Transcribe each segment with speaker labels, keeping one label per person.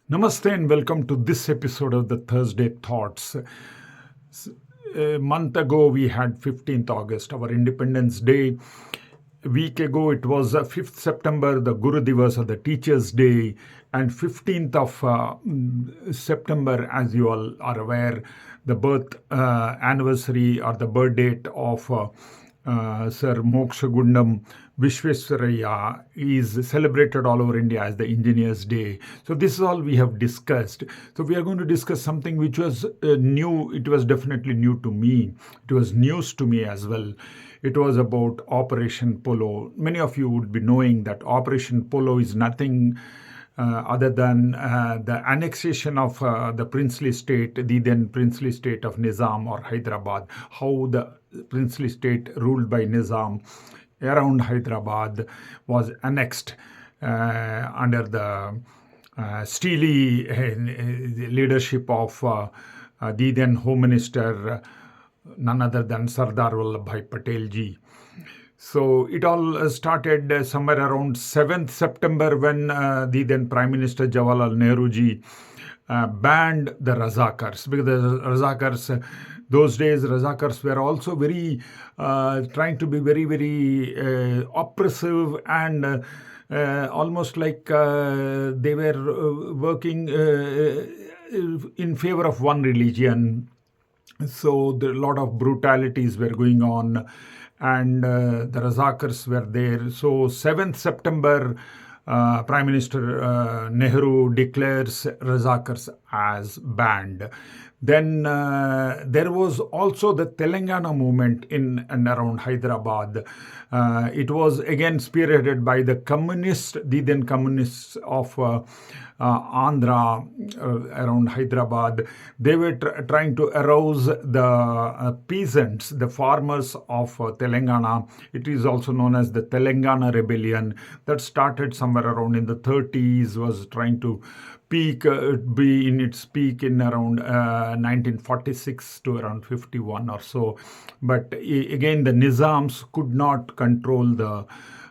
Speaker 1: Namaste and welcome to this episode of the Thursday Thoughts. A month ago, we had 15th August, our Independence Day. A week ago, it was 5th September, the Guru Divas or the Teachers' Day. And 15th of September, as you all are aware, the birth anniversary or the birth date of Sir Mokshagundam Vishwesvaraya is celebrated all over India as the Engineers' Day. So this is all we have discussed. So we are going to discuss something which was new. It was definitely new to me. It was news to me as well. It was about Operation Polo. Many of you would be knowing that Operation Polo is nothing other than the annexation of the princely state, the then princely state of Nizam or Hyderabad, how the princely state ruled by Nizam around Hyderabad was annexed under the steely leadership of the then Home Minister, none other than Sardar Vallabhbhai Patel ji. So it all started somewhere around 7th September when the then Prime Minister Jawaharlal Nehru ji banned the Razakars, because the Razakars, those days Razakars were also very trying to be very oppressive and almost like they were working in favor of one religion. So a lot of brutalities were going on, and the Razakars were there. So 7th September, Prime Minister Nehru declares Razakars as banned. Then there was also the Telangana movement in and around Hyderabad. It was again spearheaded by the then communists of Andhra around Hyderabad. They were trying to arouse the peasants, the farmers of Telangana. It is also known as the Telangana Rebellion that started somewhere around in the 30s, was trying to be in its peak in around 1946 to around 51 or so. But again, the Nizams could not control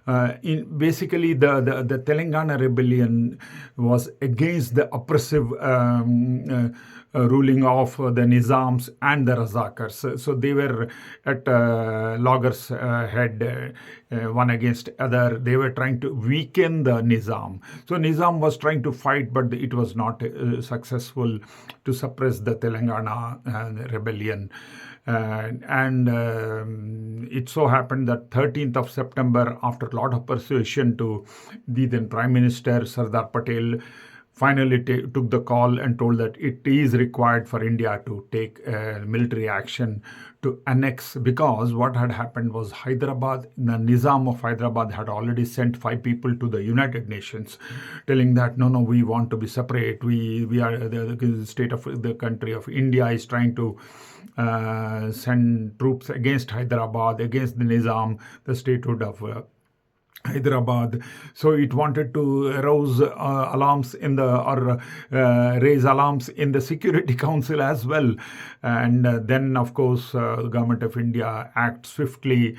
Speaker 1: basically the Telangana rebellion was against the oppressive ruling of the Nizams and the Razakars. So they were at logger's head, one against other. They were trying to weaken the Nizam. So Nizam was trying to fight, but it was not successful to suppress the Telangana rebellion. And it so happened that 13th of September, after a lot of persuasion to the then Prime Minister Sardar Patel, finally took the call and told that it is required for India to take military action to annex, because what had happened was Hyderabad, the Nizam of Hyderabad had already sent 5 people to the United Nations telling that no, we want to be separate. We are the state of the country of India is trying to send troops against Hyderabad, against the Nizam, the statehood of Hyderabad. So it wanted to arouse alarms raise alarms in the Security Council as well. And then, of course, the government of India acted swiftly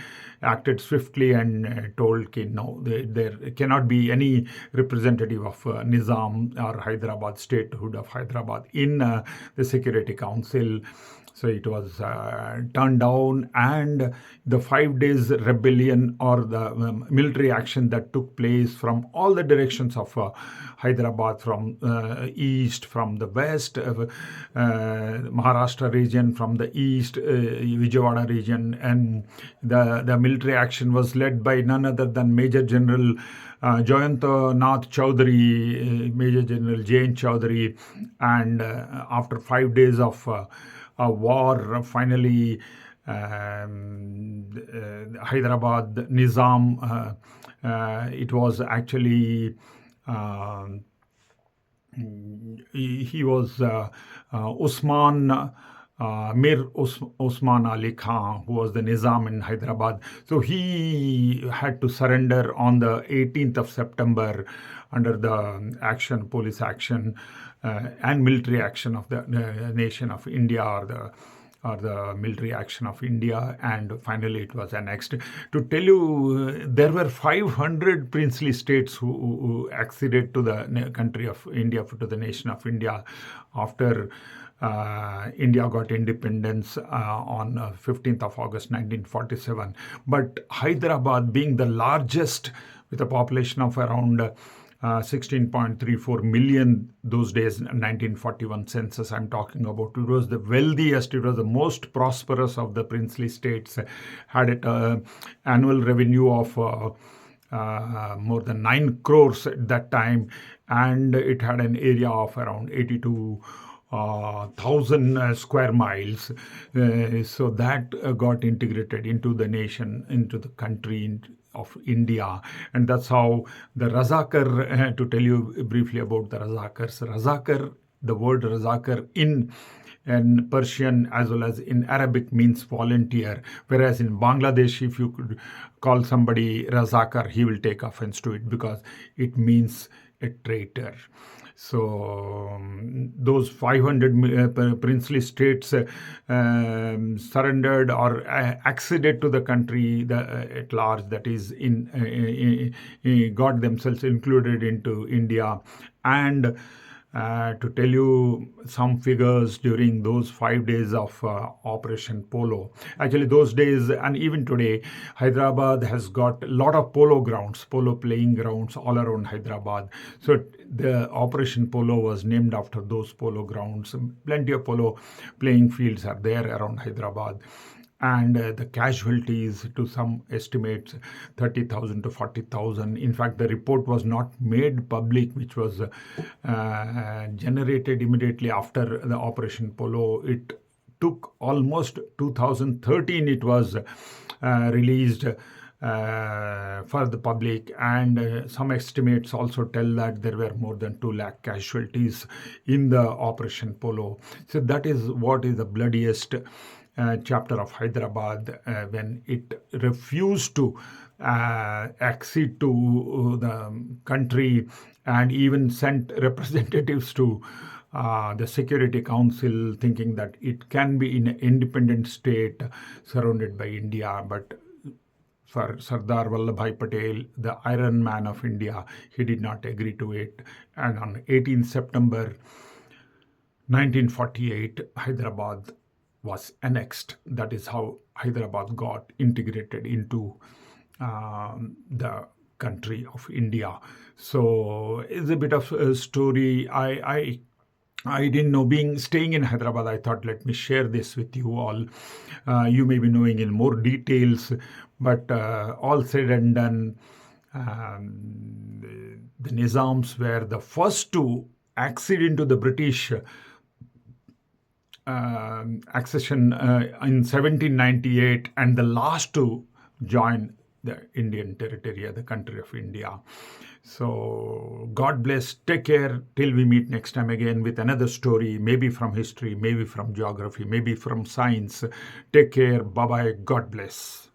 Speaker 1: and told, no, there cannot be any representative of Nizam or Hyderabad, statehood of Hyderabad in the Security Council. So it was turned down, and the 5 days rebellion or the military action that took place from all the directions of Hyderabad, from east, from the west, Maharashtra region, from the east, Vijayawada region, and the military action was led by none other than Major General Jayanta Nath Chowdhury, Major General Jain Chowdhury, and after 5 days of a war, finally Hyderabad Nizam, it was actually he was Usman Mir Usman Ali Khan, who was the Nizam in Hyderabad. So he had to surrender on the 18th of September under the police action and military action of the nation of India, or the or the military action of India, and finally it was annexed. To tell you, there were 500 princely states who acceded to the country of India, to the nation of India, after India got independence on 15th of August 1947. But Hyderabad, being the largest with a population of around 16.34 million those days, 1941 census I'm talking about. It was the wealthiest, it was the most prosperous of the princely states, had an annual revenue of more than 9 crores at that time, and it had an area of around 82 thousand square miles. So that got integrated into the nation, into the country of India. And that's how the Razakar, to tell you briefly about the Razakars. Razakar, the word Razakar in Persian as well as in Arabic means volunteer, whereas in Bangladesh, if you could call somebody Razakar, he will take offense to it because it means a traitor. So those 500 princely states surrendered or acceded to the country at large, that is, got themselves included into India. And to tell you some figures during those 5 days of Operation Polo. Actually, those days and even today, Hyderabad has got a lot of polo grounds, polo playing grounds all around Hyderabad. So the Operation Polo was named after those polo grounds. Plenty of polo playing fields are there around Hyderabad. And the casualties, to some estimates, 30,000 to 40,000. In fact, the report was not made public, which was generated immediately after the Operation Polo. It took almost 2013, it was released for the public, and some estimates also tell that there were more than 2 lakh casualties in the Operation Polo. So that is what is the bloodiest chapter of Hyderabad, when it refused to accede to the country and even sent representatives to the Security Council, thinking that it can be in an independent state surrounded by India. But for Sardar Vallabhbhai Patel, the Iron Man of India, he did not agree to it. And on 18 September 1948, Hyderabad was annexed. That is how Hyderabad got integrated into the country of India. So it's a bit of a story. I didn't know, staying in Hyderabad, I thought, let me share this with you all. You may be knowing in more details, but all said and done, the Nizams were the first to accede into the British accession in 1798, and the last to join the Indian territory, the country of India. So God bless. Take care till we meet next time again with another story, maybe from history, maybe from geography, maybe from science. Take care. Bye-bye. God bless.